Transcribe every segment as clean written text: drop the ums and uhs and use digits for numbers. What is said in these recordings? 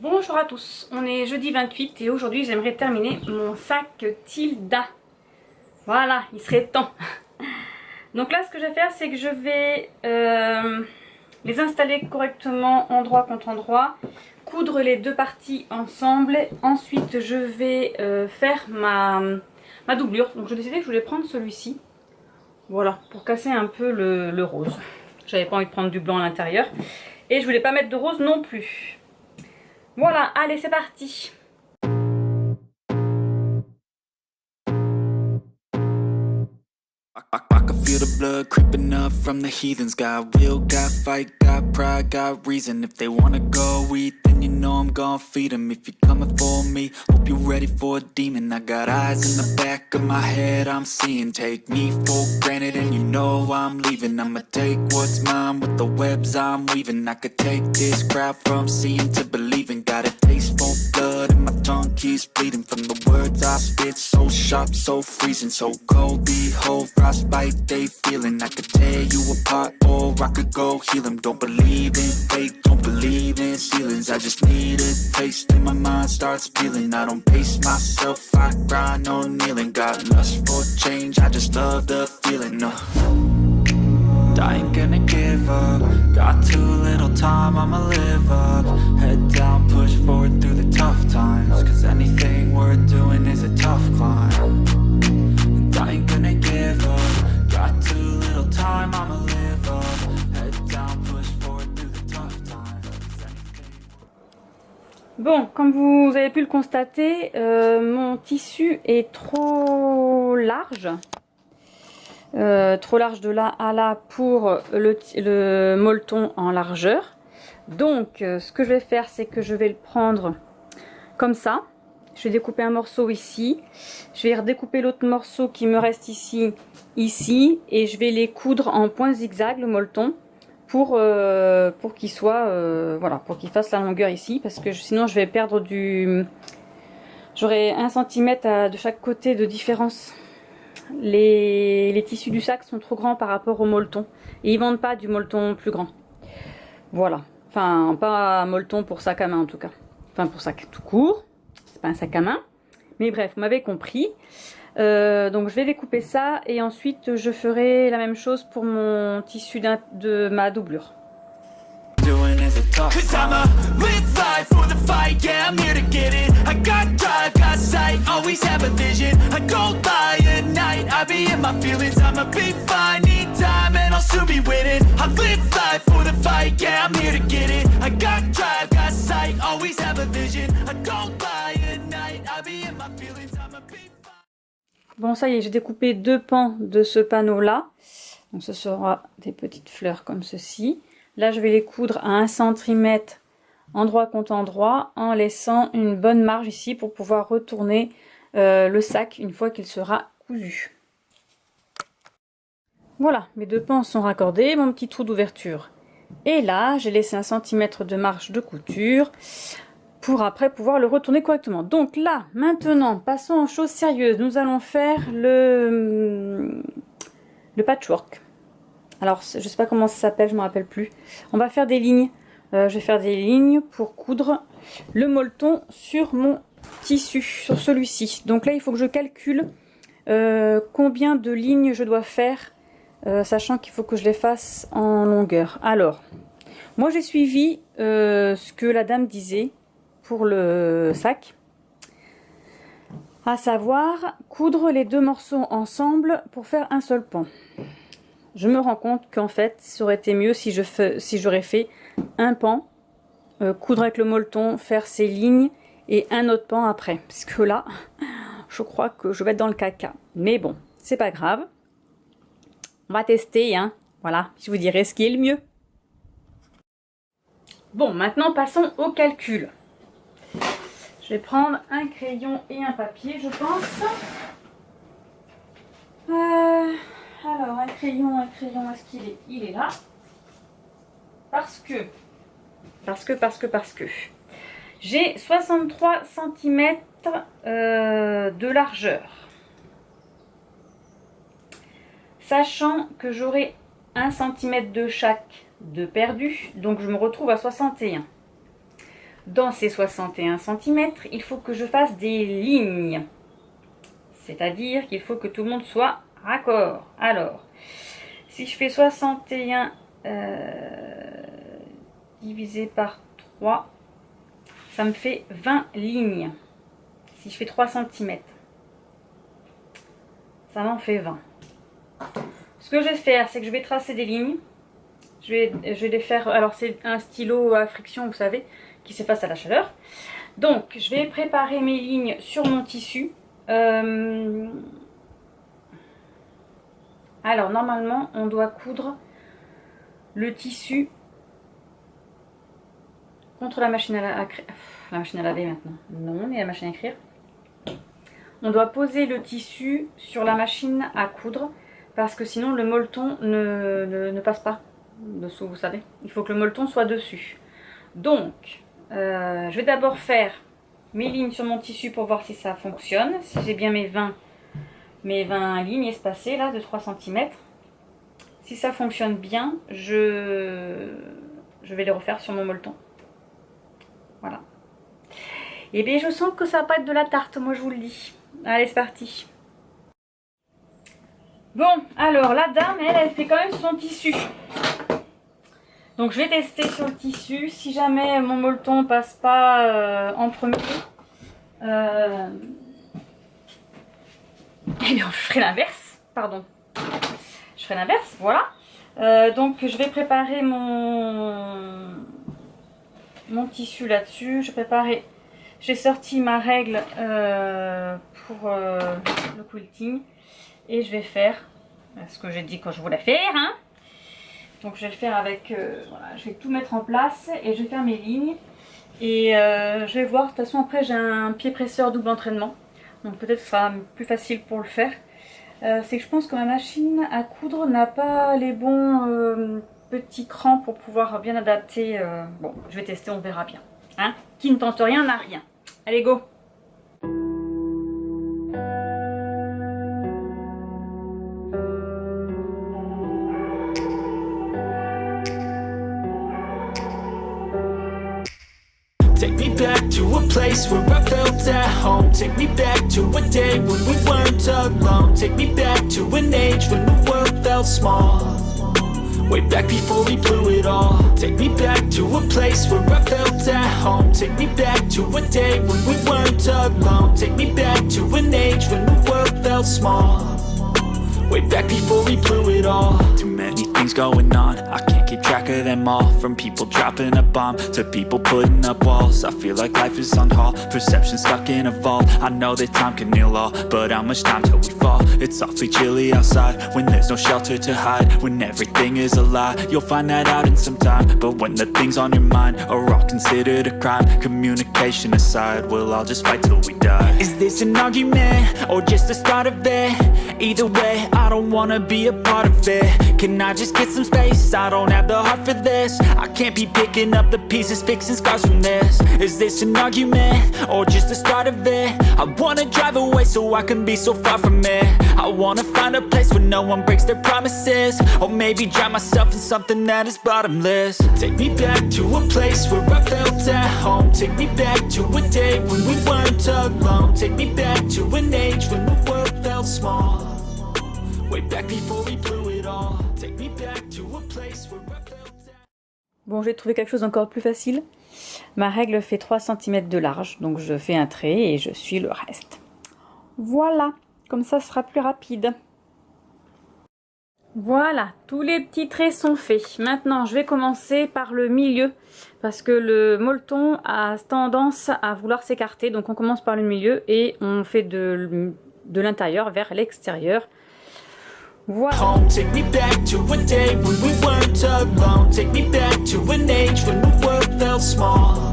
Bonjour à tous, on est jeudi 28 et aujourd'hui j'aimerais terminer mon sac Tilda. Voilà, il serait temps. Donc là ce que je vais faire c'est que je vais les installer correctement endroit contre endroit, coudre les deux parties ensemble. Ensuite je vais faire ma doublure. Donc j'ai décidé que je voulais prendre celui-ci. Voilà, pour casser un peu le rose. J'avais pas envie de prendre du blanc à l'intérieur. Et je voulais pas mettre de rose non plus. Voilà, allez c'est parti. I can feel the blood creeping up from the heathens. Got will, got fight, got pride, got reason. If they wanna go eat, then you know I'm gon' feed them. If you're coming for me, hope you're ready for a demon. I got eyes in the back of my head, I'm seeing. Take me for granted and you know I'm leaving. I'ma take what's mine with the webs I'm weaving. I could take this crowd from seeing to believing. Got a taste for blood and my tongue keeps bleeding. From the words I spit, so sharp, so freezing. So cold, behold, frostbite they feeling. I could tear you apart or I could go heal them. Don't believe in fate, don't believe in ceilings. I just need a taste and my mind starts peeling. I don't pace myself, I grind on kneeling. Got lust for change, I just love the feeling. I ain't gonna give up. Got too little time, I'ma live up. Head down, push forward through the tough times. Cause anything worth doing is a tough climb. And I ain't gonna give up. Got too little time, I'ma live up. Head down, push forward through the tough times. Bon, comme vous avez pu le constater, mon tissu est trop large. Trop large de là à là pour le molleton en largeur. Donc ce que je vais faire c'est que je vais le prendre comme ça. Je vais découper un morceau ici. Je vais redécouper l'autre morceau qui me reste ici, et je vais les coudre en point zigzag le molleton pour qu'il soit voilà, pour qu'il fasse la longueur ici, parce que sinon je vais perdre du... J'aurai 1 cm de chaque côté de différence. Les tissus du sac sont trop grands par rapport au molleton et ils vendent pas du molleton plus grand. Voilà, enfin pas molleton pour sac à main en tout cas, enfin pour sac tout court, c'est pas un sac à main, mais bref vous m'avez compris. Donc je vais découper ça et ensuite je ferai la même chose pour mon tissu de ma doublure. Cause I'ma live life for the fight, yeah, I'm here to get it. I got drive, got sight, always have a vision. I don't lie at night, I be in my feelings. I'ma be fine, need time, and I'll soon be winning. I live life for the fight, yeah, I'm here to get it. I got drive, got sight, always have a vision. I don't lie at night, I be in my feelings. I'ma be fine. Bon ça y est, j'ai découpé 2 pans de ce panneau là. Donc ce sera des petites fleurs comme ceci. Là, je vais les coudre à 1 cm endroit contre endroit en laissant une bonne marge ici pour pouvoir retourner le sac une fois qu'il sera cousu. Voilà, mes 2 pans sont raccordés, mon petit trou d'ouverture. Et là, j'ai laissé 1 cm de marge de couture pour après pouvoir le retourner correctement. Donc là, maintenant, passons aux choses sérieuses. Nous allons faire le patchwork. Alors, je sais pas comment ça s'appelle, je me rappelle plus. On va faire des lignes. Je vais faire des lignes pour coudre le molleton sur mon tissu, sur celui-ci. Donc là, il faut que je calcule combien de lignes je dois faire, sachant qu'il faut que je les fasse en longueur. Alors, moi j'ai suivi ce que la dame disait pour le sac, à savoir coudre les 2 morceaux ensemble pour faire un seul pan. Je me rends compte qu'en fait, ça aurait été mieux si j'aurais fait un pan, coudre avec le molleton, faire ces lignes et un autre pan après. Parce que là, je crois que je vais être dans le caca. Mais bon, c'est pas grave. On va tester, hein. Voilà, je vous dirai ce qui est le mieux. Bon, maintenant passons au calcul. Je vais prendre un crayon et un papier, je pense. Alors, un crayon, est-ce qu'il est? Il est là. Parce que j'ai 63 cm de largeur. Sachant que j'aurai 1 cm de chaque de perdu, donc je me retrouve à 61. dans ces 61 cm, il faut que je fasse des lignes. C'est-à-dire qu'il faut que tout le monde soit raccord. Alors, si je fais 61 divisé par 3, ça me fait 20 lignes. Si je fais 3 cm, ça m'en fait 20. Ce que je vais faire, c'est que je vais tracer des lignes. Je vais les faire, alors c'est un stylo à friction, vous savez, qui s'efface à la chaleur. Donc, je vais préparer mes lignes sur mon tissu. Alors, normalement, on doit coudre le tissu contre la machine à laver maintenant. Non, mais la machine à écrire. On doit poser le tissu sur la machine à coudre parce que sinon le molleton ne passe pas dessous, vous savez. Il faut que le molleton soit dessus. Donc, je vais d'abord faire mes lignes sur mon tissu pour voir si ça fonctionne. Si j'ai bien mes 20 lignes espacées là de 3 cm. Si ça fonctionne bien, je vais les refaire sur mon molleton. Voilà. Et bien je sens que ça va pas être de la tarte, moi je vous le dis. Allez, c'est parti. Bon, alors la dame, elle fait quand même son tissu. Donc je vais tester sur le tissu. Si jamais mon molleton passe pas en premier, eh bien, je ferai l'inverse. Pardon. Je ferai l'inverse, voilà. Donc je vais préparer mon tissu là-dessus. J'ai sorti ma règle pour le quilting. Et je vais faire ce que j'ai dit quand je voulais faire. Hein. Donc je vais le faire avec... voilà, je vais tout mettre en place et je vais faire mes lignes. Et je vais voir, de toute façon après j'ai un pied presseur double entraînement. Donc peut-être que ce sera plus facile pour le faire. C'est que je pense que ma machine à coudre n'a pas les bons petits crans pour pouvoir bien adapter. Bon, je vais tester, on verra bien. Hein. Qui ne tente rien n'a rien. Allez, go! Take me back to a place where I felt at home. Take me back to a day when we weren't alone. Take me back to an age when the world felt small. Way back before we blew it all. Take me back to a place where I felt at home. Take me back to a day when we weren't alone. Take me back to an age when the world felt small. Way back before we blew it all. Too many things going on, I can't keep track of them all. From people dropping a bomb to people putting up walls. I feel like life is on hold, perception stuck in a vault. I know that time can heal all, but how much time till we fall? It's awfully chilly outside when there's no shelter to hide. When everything is a lie, you'll find that out in some time. But when the things on your mind are all considered a crime, communication aside, we'll all just fight till we die. Is this an argument or just the start of it? Either way, I don't wanna be a part of it. Can I just get some space? I don't have the heart for this. I can't be picking up the pieces, fixing scars from this. Is this an argument or just the start of it? I wanna drive away so I can be so far from it. I wanna find a place where no one breaks their promises. Or maybe drown myself in something that is bottomless. Take me back to a place where I felt at home. Take me back to a day when we weren't alone. Take me back to an age when the world felt small. Way back before we blew it all. Take me back to a place where I felt at... Bon, j'ai trouvé quelque chose d'encore plus facile. Ma règle fait 3 cm de large, donc je fais un trait et je suis le reste. Voilà, comme ça ce sera plus rapide. Voilà, tous les petits traits sont faits. Maintenant, je vais commencer par le milieu, parce que le molleton a tendance à vouloir s'écarter. Donc on commence par le milieu et on fait de l'intérieur vers l'extérieur. Voilà. Home, take me back to a day when we weren't alone. Take me back to an age when the world felt small.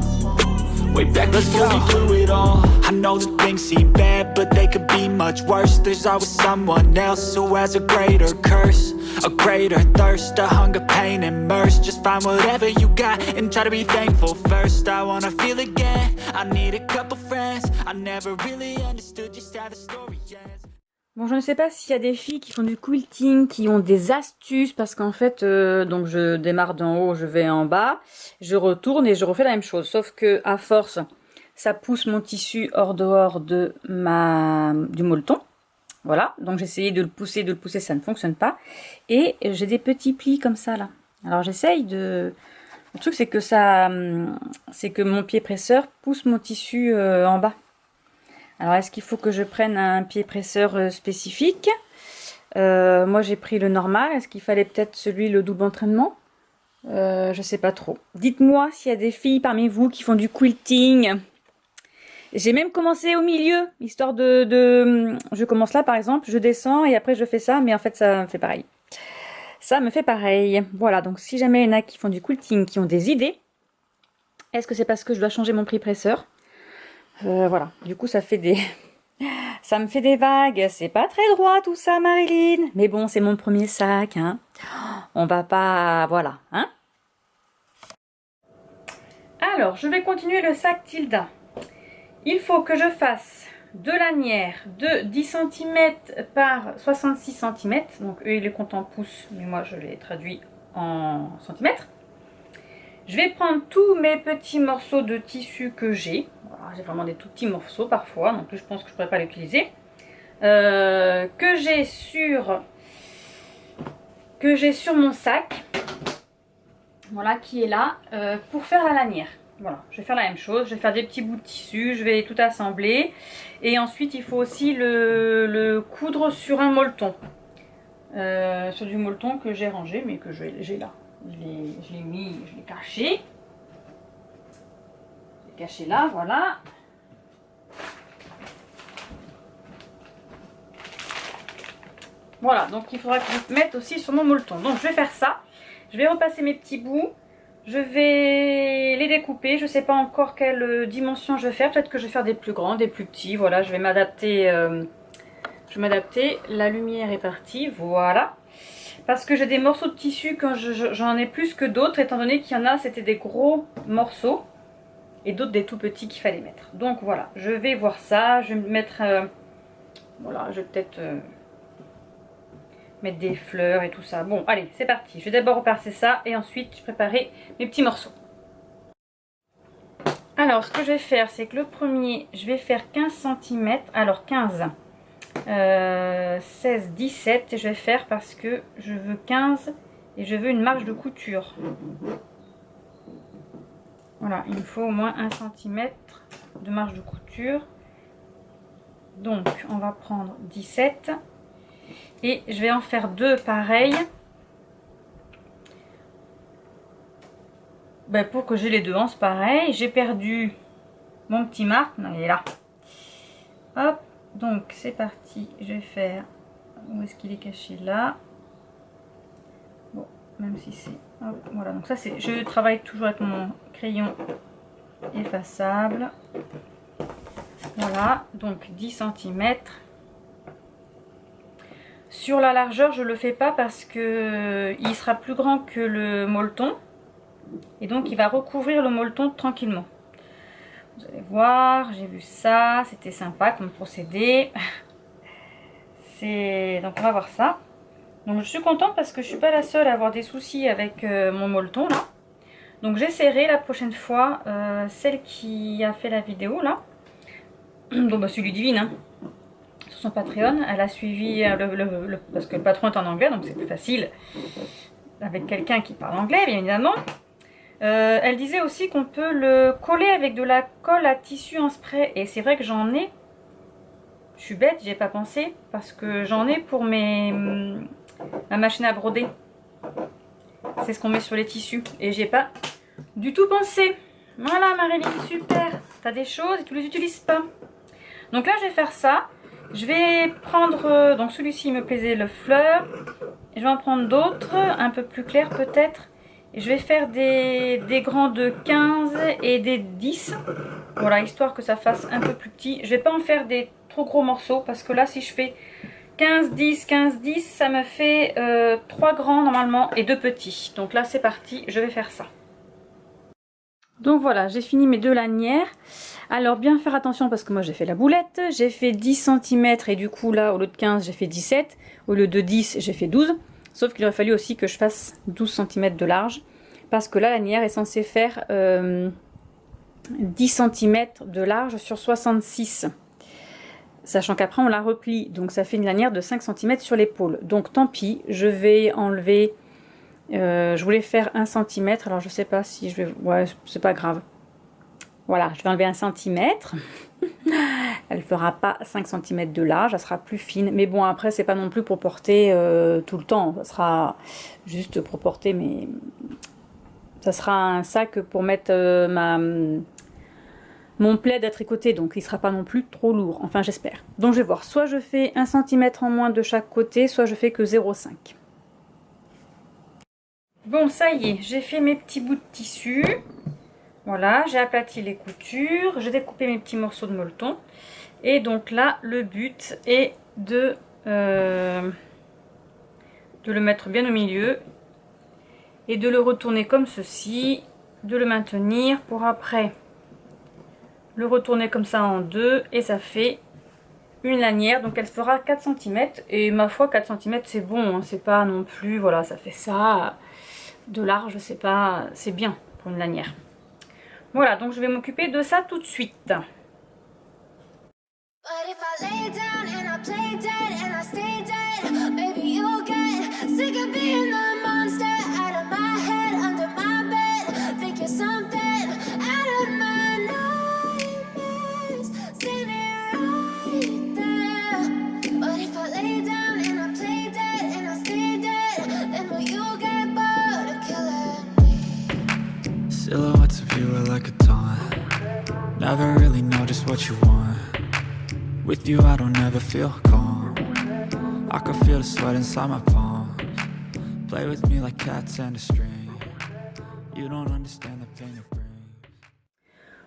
Way back before we blew it all. I know that things seem bad, but they could be much worse. There's always someone else who has a greater curse, a greater thirst, a hunger, pain, and mercy. Just find whatever you got and try to be thankful first. I wanna feel again, I need a couple friends. I never really understood just how the story ends. Bon, je ne sais pas s'il y a des filles qui font du quilting, qui ont des astuces, parce qu'en fait, donc je démarre d'en haut, je vais en bas, je retourne et je refais la même chose. Sauf que à force, ça pousse mon tissu hors dehors de du molleton. Voilà, donc j'ai essayé de le pousser, ça ne fonctionne pas. Et j'ai des petits plis comme ça là. Alors j'essaye de... Le truc c'est que mon pied presseur pousse mon tissu en bas. Alors est-ce qu'il faut que je prenne un pied presseur spécifique? Moi j'ai pris le normal. Est-ce qu'il fallait peut-être le double entraînement? Je sais pas trop. Dites-moi s'il y a des filles parmi vous qui font du quilting. J'ai même commencé au milieu, histoire je commence là par exemple, je descends et après je fais ça, mais en fait ça me fait pareil. Ça me fait pareil. Voilà, donc si jamais il y en a qui font du quilting, qui ont des idées, est-ce que c'est parce que je dois changer mon pied presseur? Voilà, du coup ça fait ça me fait des vagues, c'est pas très droit tout ça Marilyn. Mais bon, c'est mon premier sac, hein. On va pas... Voilà, hein. Alors, je vais continuer le sac Tilda. Il faut que je fasse deux lanières de 10 cm par 66 cm. Donc eux ils les comptent en pouces, mais moi je les traduis en centimètres. Je vais prendre tous mes petits morceaux de tissu que j'ai. Voilà, j'ai vraiment des tout petits morceaux parfois, donc je pense que je ne pourrais pas les utiliser. Que j'ai sur mon sac. Voilà, qui est là pour faire la lanière. Voilà, je vais faire la même chose, je vais faire des petits bouts de tissu, je vais tout assembler. Et ensuite, il faut aussi le coudre sur un molleton. Sur du molleton que j'ai rangé, mais que j'ai là. Je l'ai caché. Je l'ai caché là, voilà. Voilà, donc il faudra que je mette aussi sur mon molleton. Donc je vais faire ça. Je vais repasser mes petits bouts. Je vais les découper. Je ne sais pas encore quelle dimension je vais faire. Peut-être que je vais faire des plus grands, des plus petits. Voilà, je vais m'adapter. Je vais m'adapter. La lumière est partie. Voilà. Parce que j'ai des morceaux de tissu quand j'en ai plus que d'autres. Étant donné qu'il y en a, c'était des gros morceaux. Et d'autres des tout petits qu'il fallait mettre. Donc voilà, je vais voir ça. Je vais mettre... voilà, je vais peut-être... mettre des fleurs et tout ça. Bon, allez, c'est parti. Je vais d'abord repasser ça et ensuite je préparer mes petits morceaux. Alors, ce que je vais faire, c'est que le premier, je vais faire 15 cm. Alors, 15, 16, 17. Et je vais faire parce que je veux 15 et je veux une marge de couture. Voilà, il me faut au moins 1 cm de marge de couture. Donc, on va prendre 17. Et je vais en faire deux pareils. Ben, pour que j'ai les deux anses pareilles. J'ai perdu mon petit marque. Non, il est là. Hop. Donc c'est parti. Je vais faire... Où est-ce qu'il est caché là? Bon, même si c'est... Voilà, donc ça c'est... Je travaille toujours avec mon crayon effaçable. Voilà, donc 10 cm. Sur la largeur, je ne le fais pas parce que il sera plus grand que le molleton. Et donc, il va recouvrir le molleton tranquillement. Vous allez voir, j'ai vu ça. C'était sympa comme procédé. Donc, on va voir ça. Donc, je suis contente parce que je ne suis pas la seule à avoir des soucis avec mon molleton, là. Donc, j'essaierai la prochaine fois celle qui a fait la vidéo, là. Donc, bah, c'est Ludivine, hein. Sur son Patreon, elle a suivi parce que le patron est en anglais, donc c'est plus facile avec quelqu'un qui parle anglais, bien évidemment. Elle disait aussi qu'on peut le coller avec de la colle à tissu en spray, et c'est vrai que j'en ai. Je suis bête, j'ai pas pensé, parce que j'en ai pour ma machine à broder. C'est ce qu'on met sur les tissus, et j'ai pas du tout pensé. Voilà Marilyn, super. T'as des choses et tu les utilises pas. Donc là je vais faire ça. Je vais prendre, donc celui-ci il me plaisait, le fleur. Je vais en prendre d'autres, un peu plus clairs peut-être. Et je vais faire des grands de 15 et des 10. Voilà, histoire que ça fasse un peu plus petit. Je vais pas en faire des trop gros morceaux parce que là si je fais 15, 10, 15, 10, ça me fait 3 grands normalement et 2 petits. Donc là c'est parti, je vais faire ça. Donc voilà, j'ai fini mes 2 lanières. Alors bien faire attention parce que moi j'ai fait la boulette. J'ai fait 10 cm et du coup là, au lieu de 15, j'ai fait 17. Au lieu de 10, j'ai fait 12. Sauf qu'il aurait fallu aussi que je fasse 12 cm de large. Parce que la lanière est censée faire 10 cm de large sur 66. Sachant qu'après on la replie. Donc ça fait une lanière de 5 cm sur l'épaule. Donc tant pis, je vais enlever... je voulais faire 1 cm. Alors je sais pas si je vais... Ouais, c'est pas grave. Voilà, je vais enlever 1 cm. Elle fera pas 5 cm de large, elle sera plus fine. Mais bon, après, c'est pas non plus pour porter tout le temps. Ça sera juste pour porter, mais ça sera un sac pour mettre mon plaid à tricoter. Donc, il sera pas non plus trop lourd. Enfin, j'espère. Donc, je vais voir. Soit je fais 1 cm en moins de chaque côté, soit je fais que 0,5. Bon, ça y est, j'ai fait mes petits bouts de tissu. Voilà, j'ai aplati les coutures, j'ai découpé mes petits morceaux de molleton. Et donc là, le but est de le mettre bien au milieu et de le retourner comme ceci, de le maintenir pour après le retourner comme ça en deux et ça fait une lanière. Donc elle fera 4 cm et ma foi 4 cm c'est bon, hein, c'est pas non plus, voilà, ça fait ça de large, c'est pas, c'est bien pour une lanière. Voilà, donc je vais m'occuper de ça tout de suite. Silhouettes of you are like a taunt. Never really know just what you want. With you I don't ever feel calm. I can feel the sweat inside my palms. Play with me like cats and a string. You don't understand the pain it brings.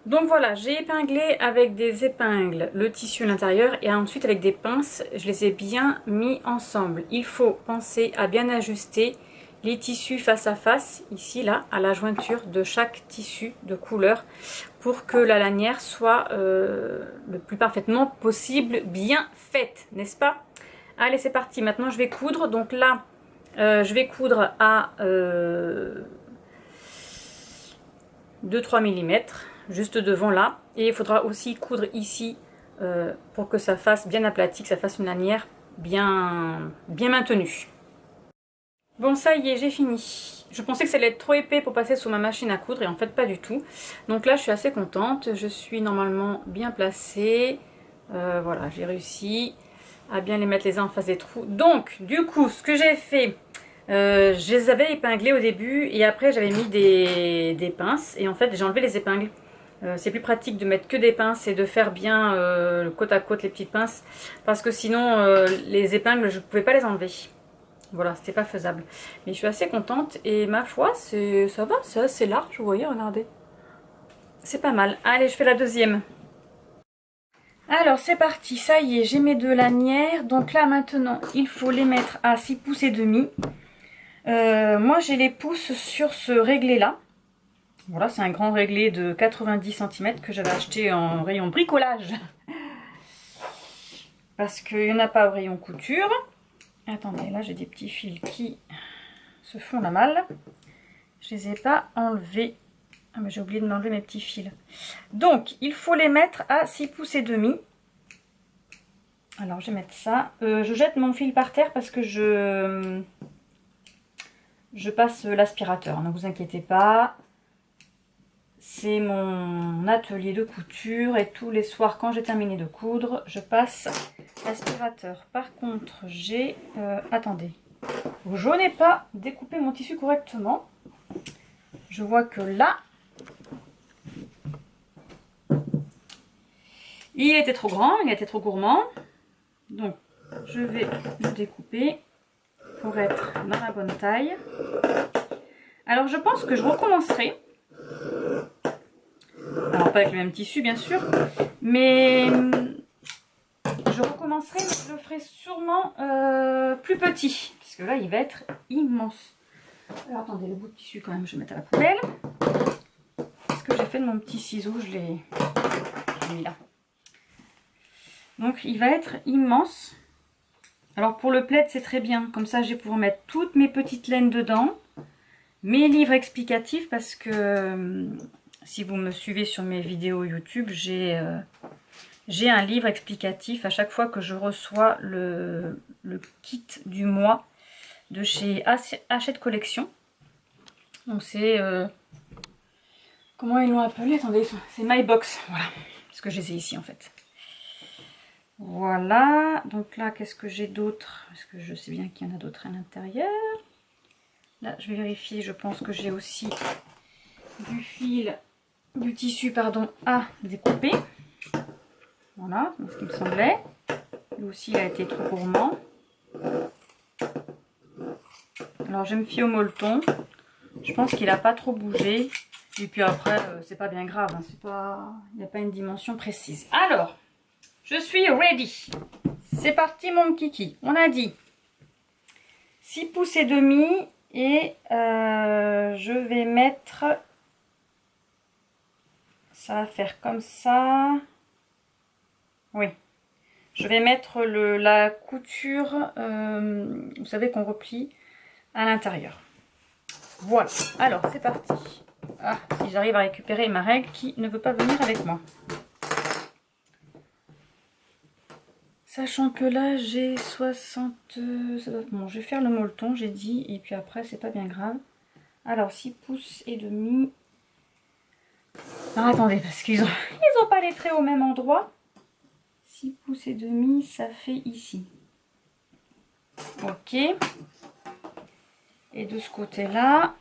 Donc voilà, j'ai épinglé avec des épingles le tissu à l'intérieur et ensuite avec des pinces, je les ai bien mis ensemble. Il faut penser à bien ajuster les tissus face à face, ici là, à la jointure de chaque tissu de couleur pour que la lanière soit le plus parfaitement possible bien faite, n'est-ce pas? Allez, c'est parti, maintenant je vais coudre. Donc là, je vais coudre à 2-3 mm, juste devant là. Et il faudra aussi coudre ici pour que ça fasse bien aplati, que ça fasse une lanière bien maintenue. Bon, ça y est, j'ai fini. Je pensais que ça allait être trop épais pour passer sur ma machine à coudre et en fait pas du tout. Donc là je suis assez contente, je suis normalement bien placée. Voilà, j'ai réussi à bien les mettre les uns en face des trous. Donc du coup ce que j'ai fait, je les avais épinglés au début et après j'avais mis des pinces et en fait j'ai enlevé les épingles. C'est plus pratique de mettre que des pinces et de faire bien côte à côte les petites pinces parce que sinon les épingles je ne pouvais pas les enlever. Voilà, c'était pas faisable. Mais je suis assez contente et ma foi, ça va, c'est assez large, vous voyez, regardez. C'est pas mal. Allez, je fais la deuxième. Alors, c'est parti, ça y est, j'ai mes 2 lanières. Donc là, maintenant, il faut les mettre à 6 pouces et demi. Moi, j'ai les pouces sur ce réglé-là. Voilà, c'est un grand réglé de 90 cm que j'avais acheté en rayon bricolage. Parce qu'il n'y en a pas au rayon couture. Attendez, là j'ai des petits fils qui se font la malle. Je les ai pas enlevés. Ah mais j'ai oublié de m'enlever mes petits fils. Donc il faut les mettre à 6 pouces et demi. Alors je vais mettre ça. Je jette mon fil par terre parce que je passe l'aspirateur. Ne vous inquiétez pas. C'est mon atelier de couture et tous les soirs quand j'ai terminé de coudre, je passe l'aspirateur. Par contre, j'ai... attendez, je n'ai pas découpé mon tissu correctement. Je vois que là, il était trop grand, il était trop gourmand. Donc, je vais le découper pour être dans la bonne taille. Alors, je pense que je recommencerai. Alors pas avec le même tissu bien sûr, mais je recommencerai, mais je le ferai sûrement plus petit, parce que là il va être immense. Alors attendez, le bout de tissu quand même je vais mettre à la poubelle, parce que j'ai fait de mon petit ciseau, je l'ai mis là. Donc il va être immense. Alors pour le plaid c'est très bien, comme ça je vais pouvoir mettre toutes mes petites laines dedans. Mes livres explicatifs, parce que si vous me suivez sur mes vidéos YouTube, j'ai un livre explicatif à chaque fois que je reçois le kit du mois de chez Hachette Collection. Donc c'est... comment ils l'ont appelé? Attendez, c'est My Box. Voilà, parce que je les ai ici en fait. Voilà, donc là qu'est-ce que j'ai d'autre? Parce que je sais bien qu'il y en a d'autres à l'intérieur. Là je vais vérifier, je pense que j'ai aussi du tissu pardon, à découper. Voilà, c'est ce qui me semblait. Lui aussi il a été trop gourmand. Alors je me fie au molleton. Je pense qu'il n'a pas trop bougé. Et puis après, c'est pas bien grave. Hein. Il n'y a pas une dimension précise. Alors, je suis ready. C'est parti mon kiki. On a dit 6 pouces et demi. Et je vais mettre... Ça va faire comme ça. Oui. Je vais mettre la couture, vous savez qu'on replie à l'intérieur. Voilà. Alors, c'est parti. Ah, si j'arrive à récupérer ma règle qui ne veut pas venir avec moi. Sachant que là, j'ai 60... Bon, je vais faire le molleton, j'ai dit. Et puis après, c'est pas bien grave. Alors, 6 pouces et demi. Alors, attendez, parce qu'ils ont pas les traits au même endroit. 6 pouces et demi, ça fait ici. Ok. Et de ce côté-là,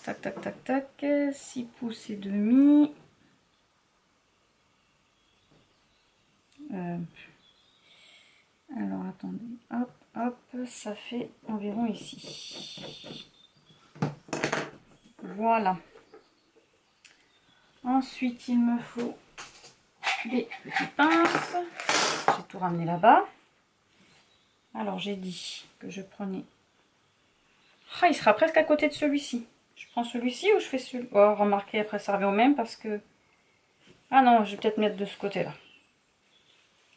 tac, tac, tac, tac, 6 pouces et demi. Alors, attendez, hop, hop, ça fait environ ici. Voilà. Ensuite, il me faut des petites pinces. J'ai tout ramené là-bas. Alors, j'ai dit que je prenais... Ah, il sera presque à côté de celui-ci. Je prends celui-ci ou je fais celui... Oh, remarquez, après ça revient au même parce que... Ah non, je vais peut-être mettre de ce côté-là.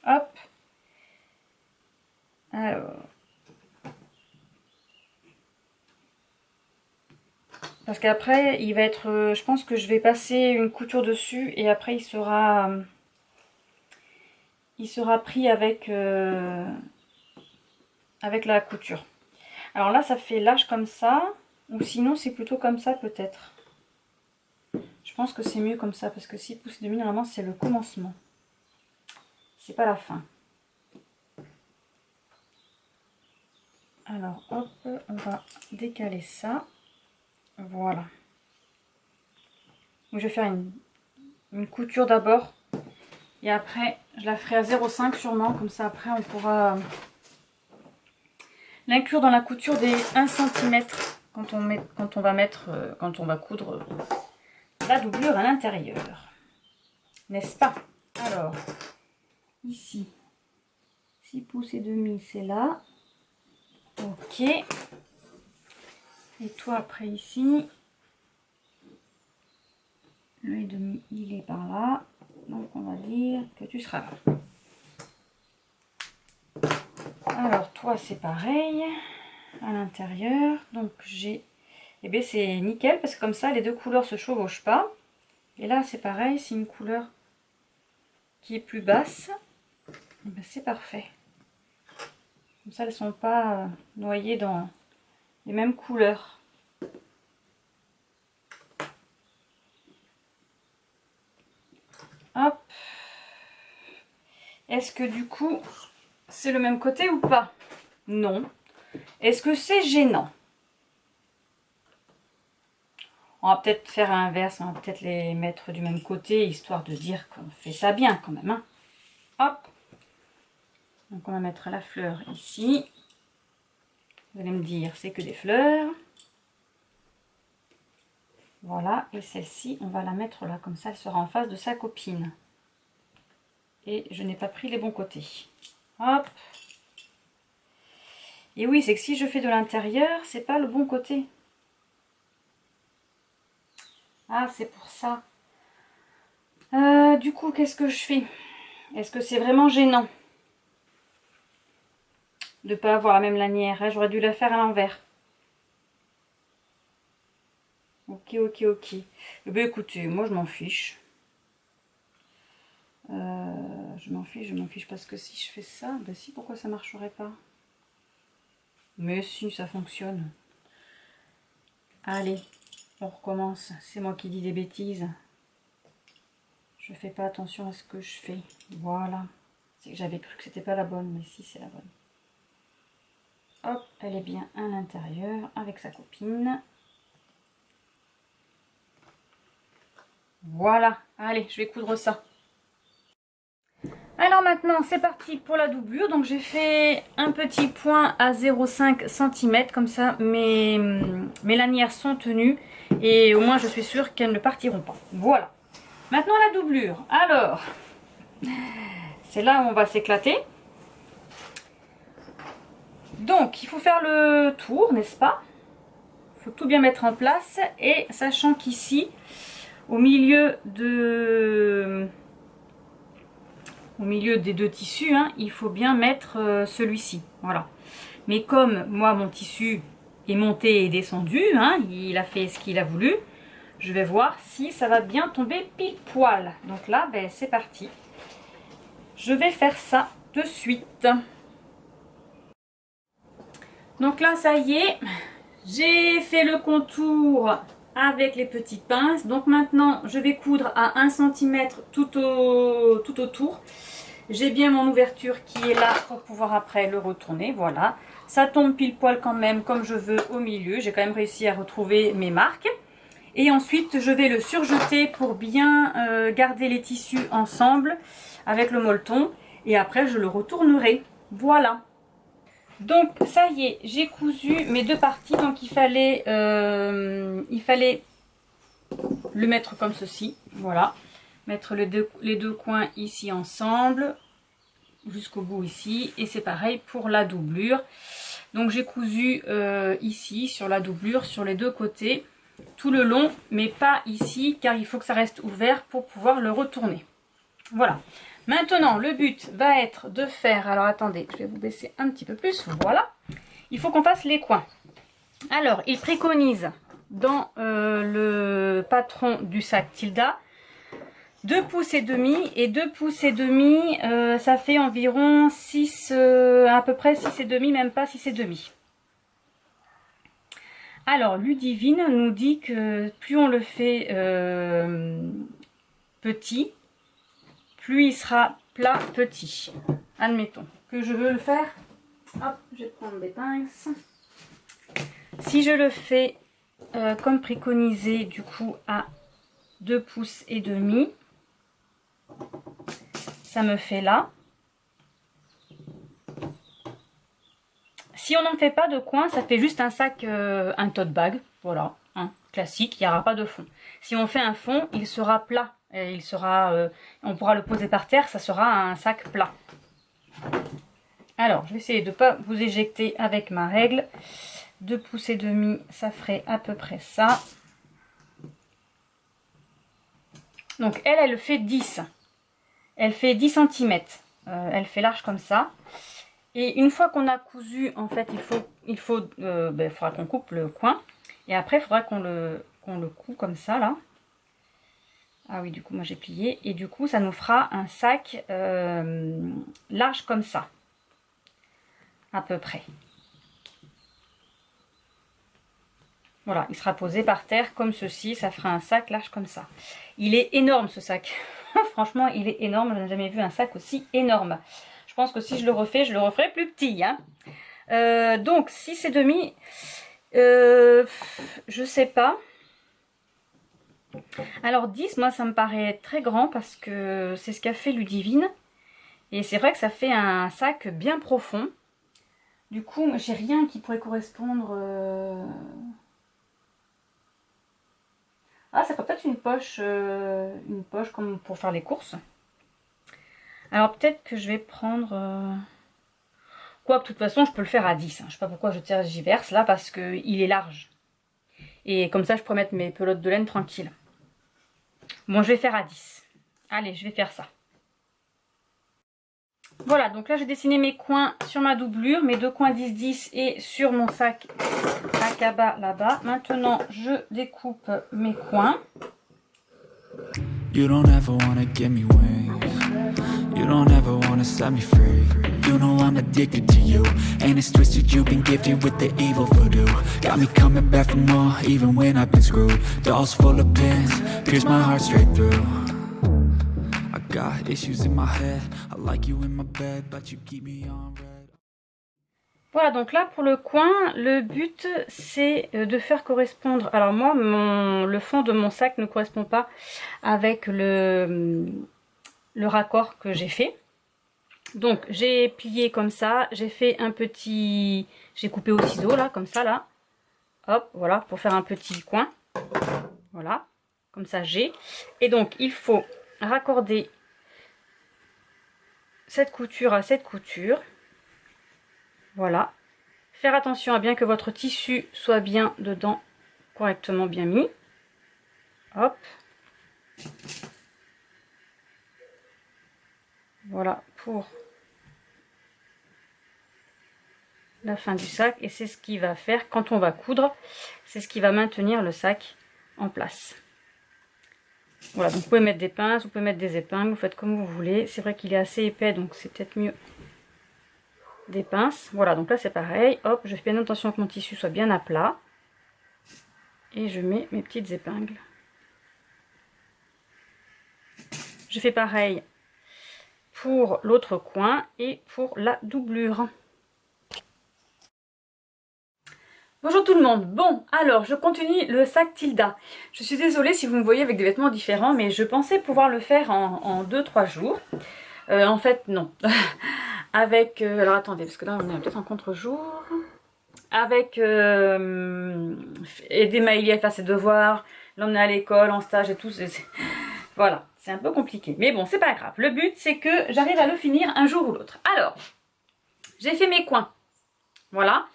Hop. Alors... Parce qu'après, il va être... je pense que je vais passer une couture dessus et après, il sera pris avec la couture. Alors là, ça fait large comme ça. Ou sinon, c'est plutôt comme ça peut-être. Je pense que c'est mieux comme ça. Parce que 6 pouces et demi, normalement, c'est le commencement. C'est pas la fin. Alors, hop, on va décaler ça. Voilà. Donc, je vais faire une couture d'abord. Et après, je la ferai à 0,5 sûrement. Comme ça, après, on pourra l'inclure dans la couture des 1 cm quand on va coudre la doublure à l'intérieur. N'est-ce pas? Alors, ici, 6 pouces et demi, c'est là. Ok. Et toi, après ici, le et demi, il est par là. Donc, on va dire que tu seras là. Alors, toi, c'est pareil. À l'intérieur. Donc, j'ai... Eh bien, c'est nickel parce que comme ça, les deux couleurs se chevauchent pas. Et là, c'est pareil. C'est une couleur qui est plus basse. Eh bien, c'est parfait. Comme ça, elles ne sont pas noyées dans les mêmes couleurs. Hop. Est-ce que du coup, c'est le même côté ou pas? Non. Est-ce que c'est gênant? On va peut-être faire l'inverse, on va peut-être les mettre du même côté, histoire de dire qu'on fait ça bien quand même. Hein. Hop. Donc on va mettre la fleur ici. Vous allez me dire, c'est que des fleurs. Voilà, et celle-ci, on va la mettre là, comme ça elle sera en face de sa copine. Et je n'ai pas pris les bons côtés. Hop. Et oui, c'est que si je fais de l'intérieur, c'est pas le bon côté. Ah, c'est pour ça. Du coup, qu'est-ce que je fais? Est-ce que c'est vraiment gênant de ne pas avoir la même lanière, hein? J'aurais dû la faire à l'envers. Ok, ok, ok. Eh bien, écoutez, moi je m'en fiche. Je m'en fiche parce que si je fais ça, ben si, pourquoi ça marcherait pas? Mais si, ça fonctionne. Allez, on recommence. C'est moi qui dis des bêtises. Je fais pas attention à ce que je fais. Voilà. C'est que j'avais cru que c'était pas la bonne, mais si, c'est la bonne. Hop, elle est bien à l'intérieur avec sa copine. Voilà. Allez, je vais coudre ça. Alors maintenant, c'est parti pour la doublure. Donc j'ai fait un petit point à 0,5 cm. Comme ça, mes lanières sont tenues. Et au moins, je suis sûre qu'elles ne partiront pas. Voilà. Maintenant, la doublure. Alors, c'est là où on va s'éclater. Donc, il faut faire le tour, n'est-ce pas? Il faut tout bien mettre en place. Et sachant qu'ici, au milieu des deux tissus, hein, il faut bien mettre celui-ci. Voilà. Mais comme moi, mon tissu est monté et descendu, hein, il a fait ce qu'il a voulu, je vais voir si ça va bien tomber pile poil. Donc là, ben, c'est parti. Je vais faire ça de suite. Donc là, ça y est, j'ai fait le contour avec les petites pinces. Donc maintenant, je vais coudre à 1 cm tout autour. J'ai bien mon ouverture qui est là pour pouvoir après le retourner. Voilà, ça tombe pile poil quand même comme je veux au milieu. J'ai quand même réussi à retrouver mes marques. Et ensuite, je vais le surjeter pour bien garder les tissus ensemble avec le molleton. Et après, je le retournerai. Voilà. Donc, ça y est, j'ai cousu mes deux parties. Donc, il fallait le mettre comme ceci. Voilà. Mettre les deux coins ici ensemble. Jusqu'au bout ici. Et c'est pareil pour la doublure. Donc, j'ai cousu ici, sur la doublure, sur les deux côtés. Tout le long, mais pas ici, car il faut que ça reste ouvert pour pouvoir le retourner. Voilà. Maintenant, le but va être de faire... Alors, attendez, je vais vous baisser un petit peu plus. Voilà. Il faut qu'on fasse les coins. Alors, il préconise dans le patron du sac Tilda 2 pouces et demi. Et 2 pouces et demi, ça fait environ 6, à peu près 6 et demi, même pas 6 et demi. Alors, Ludivine nous dit que plus on le fait petit, plus il sera plat petit. Admettons que je veux le faire. Hop, je vais prendre des pinces. Si je le fais comme préconisé, du coup, à 2 pouces et demi, ça me fait là. Si on n'en fait pas de coin, ça fait juste un sac, un tote bag, voilà, hein, classique, il n'y aura pas de fond. Si on fait un fond, il sera plat, et il sera, on pourra le poser par terre, ça sera un sac plat. Alors, je vais essayer de ne pas vous éjecter avec ma règle. 2 pouces et demi, ça ferait à peu près ça. Donc elle fait 10. Elle fait 10 cm. Elle fait large comme ça. Et une fois qu'on a cousu, en fait, il faudra qu'on coupe le coin. Et après, il faudra qu'on le coud comme ça, là. Ah oui, du coup, moi j'ai plié. Et du coup, ça nous fera un sac large comme ça. À peu près. Voilà, il sera posé par terre comme ceci. Ça fera un sac large comme ça. Il est énorme, ce sac. Franchement, il est énorme. Je n'ai jamais vu un sac aussi énorme. Je pense que si je le referai plus petit. Hein. Donc, 6 et demi, je sais pas. Alors, 10, moi, ça me paraît très grand parce que c'est ce qu'a fait Ludivine. Et c'est vrai que ça fait un sac bien profond. Du coup, j'ai rien qui pourrait correspondre... Ah, ça peut être une poche comme pour faire les courses. Alors peut-être que je vais prendre... Quoi, de toute façon, je peux le faire à 10. Hein. Je sais pas pourquoi je tergiverse là, parce qu'il est large. Et comme ça, je pourrais mettre mes pelotes de laine tranquille. Bon, je vais faire à 10. Allez, je vais faire ça. Voilà, donc là j'ai dessiné mes coins sur ma doublure, mes deux coins 10-10 et sur mon sac Akaba là-bas. Maintenant, je découpe mes coins. You don't ever wanna give me wings. You don't ever wanna set me free. You know I'm addicted to you, and it's twisted. You've been gifted with the evil voodoo. Got me coming back for more, even when I've been screwed. Dolls full of pins, pierce my heart straight through. I got issues in my head. I like you in my bed, but you keep me on red. Voilà, donc là pour le coin, le but c'est de faire correspondre. Alors moi, le fond de mon sac ne correspond pas avec le raccord que j'ai fait. Donc j'ai plié comme ça, j'ai fait un petit... J'ai coupé au ciseau là, comme ça là. Hop, voilà, pour faire un petit coin. Voilà, comme ça j'ai. Et donc il faut raccorder cette couture à cette couture. Voilà. Faire attention à bien que votre tissu soit bien dedans, correctement bien mis. Hop. Voilà pour la fin du sac. Et c'est ce qui va faire, quand on va coudre, c'est ce qui va maintenir le sac en place. Voilà, donc vous pouvez mettre des pinces, vous pouvez mettre des épingles, vous faites comme vous voulez. C'est vrai qu'il est assez épais, donc c'est peut-être mieux des pinces. Voilà, donc là c'est pareil. Hop, je fais bien attention que mon tissu soit bien à plat. Et je mets mes petites épingles. Je fais pareil pour l'autre coin et pour la doublure. Bonjour tout le monde. Bon, alors je continue le sac Tilda. Je suis désolée si vous me voyez avec des vêtements différents, mais je pensais pouvoir le faire en 2-3 jours. En fait, non. Avec, alors attendez, parce que là on est peut-être en contre-jour. Avec aider Maëlie à faire ses devoirs, l'emmener à l'école, en stage et tout. Voilà, c'est un peu compliqué. Mais bon, c'est pas grave. Le but, c'est que j'arrive à le finir un jour ou l'autre. Alors, j'ai fait mes coins. Voilà.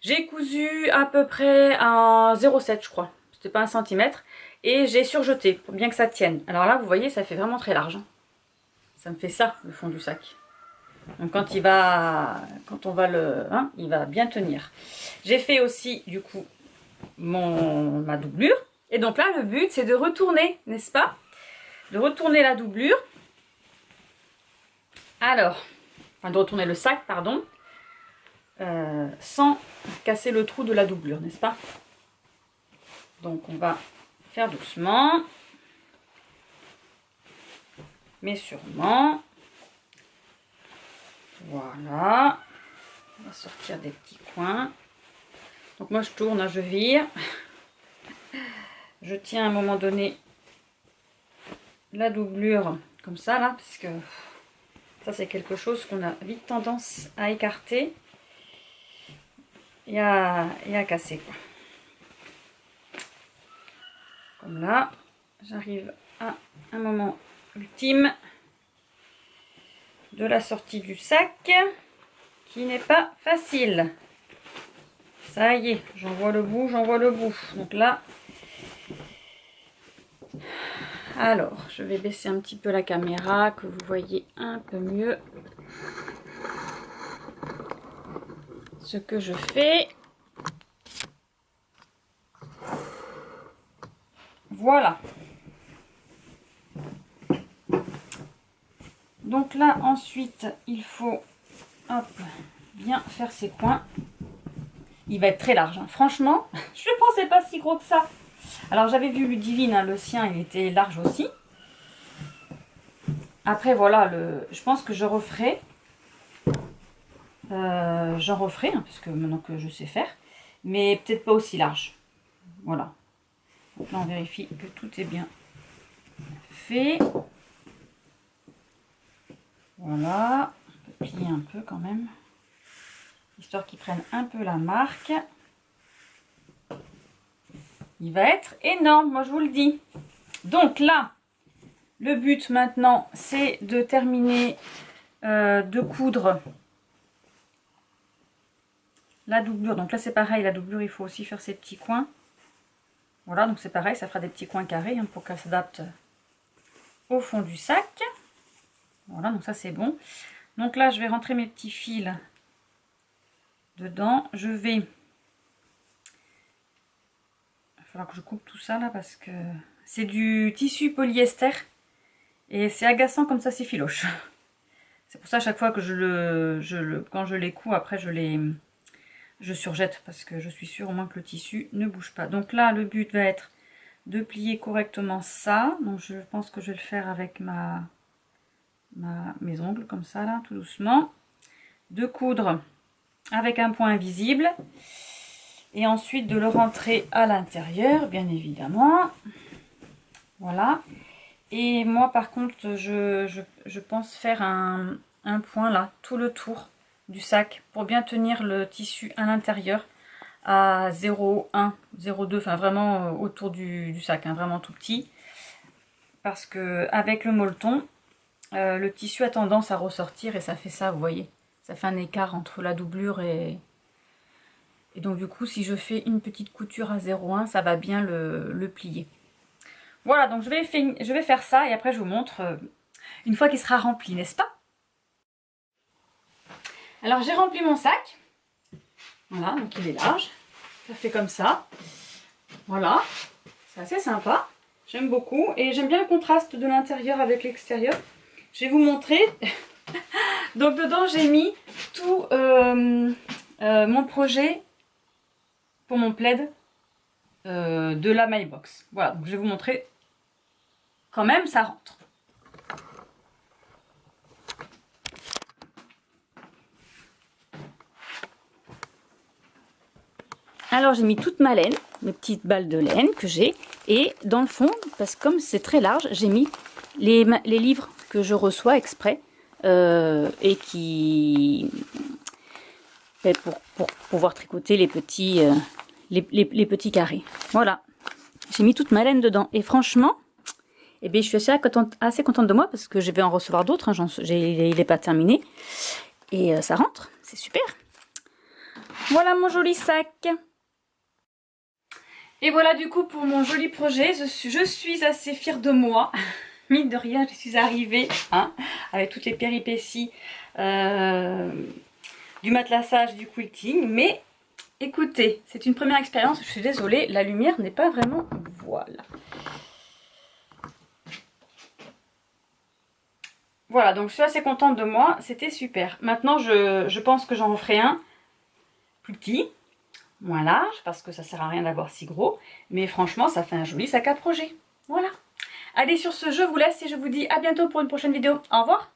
J'ai cousu à peu près à 0,7 je crois. C'était pas 1 centimètre. Et j'ai surjeté pour bien que ça tienne. Alors là, vous voyez, ça fait vraiment très large. Ça me fait ça, le fond du sac. Donc quand on va le... Hein, il va bien tenir. J'ai fait aussi, du coup, ma doublure. Et donc là, le but, c'est de retourner, n'est-ce pas? De retourner la doublure. Alors, enfin de retourner le sac, pardon. Sans casser le trou de la doublure, n'est-ce pas? Donc on va faire doucement, mais sûrement. Voilà, on va sortir des petits coins. Donc moi je tourne, je vire, je tiens à un moment donné la doublure comme ça là, parce que ça c'est quelque chose qu'on a vite tendance à écarter. Et à casser quoi. Comme là, j'arrive à un moment ultime de la sortie du sac qui n'est pas facile. Ça y est, j'en vois le bout, j'en vois le bout. Donc là, alors je vais baisser un petit peu la caméra que vous voyez un peu mieux ce que je fais. Voilà. Donc là ensuite il faut hop, bien faire ses coins. Il va être très large, hein. Franchement je ne pensais pas si gros que ça. Alors j'avais vu Ludivine, hein, le sien il était large aussi. Après voilà, je pense que je referai. J'en referai, hein, parce que maintenant que je sais faire, mais peut-être pas aussi large. Voilà. Donc là on vérifie que tout est bien fait. Voilà, on peut plier un peu quand même, histoire qu'ils prennent un peu la marque. Il va être énorme, moi je vous le dis. Donc là, le but maintenant, c'est de terminer de coudre la doublure. Donc là c'est pareil, la doublure il faut aussi faire ces petits coins. Voilà, donc c'est pareil, ça fera des petits coins carrés hein, pour qu'elle s'adapte au fond du sac. Voilà, donc ça c'est bon. Donc là, je vais rentrer mes petits fils dedans. Je vais... Il va falloir que je coupe tout ça là parce que c'est du tissu polyester. Et c'est agaçant comme ça, c'est filoche. C'est pour ça à chaque fois que quand je les couds, après je surjette parce que je suis sûre au moins que le tissu ne bouge pas. Donc là, le but va être de plier correctement ça. Donc je pense que je vais le faire avec mes ongles comme ça là, tout doucement. De coudre avec un point invisible. Et ensuite de le rentrer à l'intérieur, bien évidemment. Voilà. Et moi par contre, je pense faire un point là, tout le tour du sac pour bien tenir le tissu à l'intérieur à 0,1, 0,2, enfin vraiment autour du sac, hein, vraiment tout petit. Parce que avec le molleton, le tissu a tendance à ressortir et ça fait ça, vous voyez. Ça fait un écart entre la doublure et donc du coup, si je fais une petite couture à 0,1, ça va bien le plier. Voilà, donc je vais faire ça et après je vous montre une fois qu'il sera rempli, n'est-ce pas? Alors j'ai rempli mon sac. Voilà, donc il est large. Ça fait comme ça. Voilà, c'est assez sympa. J'aime beaucoup et j'aime bien le contraste de l'intérieur avec l'extérieur. Je vais vous montrer. Donc dedans j'ai mis tout mon projet pour mon plaid de la My Box. Voilà, donc je vais vous montrer. Quand même, ça rentre. Alors j'ai mis toute ma laine, mes petites balles de laine que j'ai. Et dans le fond, parce que comme c'est très large, j'ai mis les livres que je reçois exprès. Et qui... pour pouvoir tricoter les petits, les petits carrés. Voilà. J'ai mis toute ma laine dedans. Et franchement... Eh bien, je suis assez contente de moi parce que je vais en recevoir d'autres. Hein, il n'est pas terminé. Et ça rentre. C'est super. Voilà mon joli sac. Et voilà du coup pour mon joli projet. Je suis assez fière de moi. Mine de rien, je suis arrivée hein, avec toutes les péripéties du matelassage, du quilting. Mais écoutez, c'est une première expérience. Je suis désolée, la lumière n'est pas vraiment... Voilà. Voilà, donc je suis assez contente de moi, c'était super. Maintenant, je pense que j'en ferai un plus petit, moins large, parce que ça sert à rien d'avoir si gros. Mais franchement, ça fait un joli sac à projet. Voilà. Allez, sur ce, je vous laisse et je vous dis à bientôt pour une prochaine vidéo. Au revoir.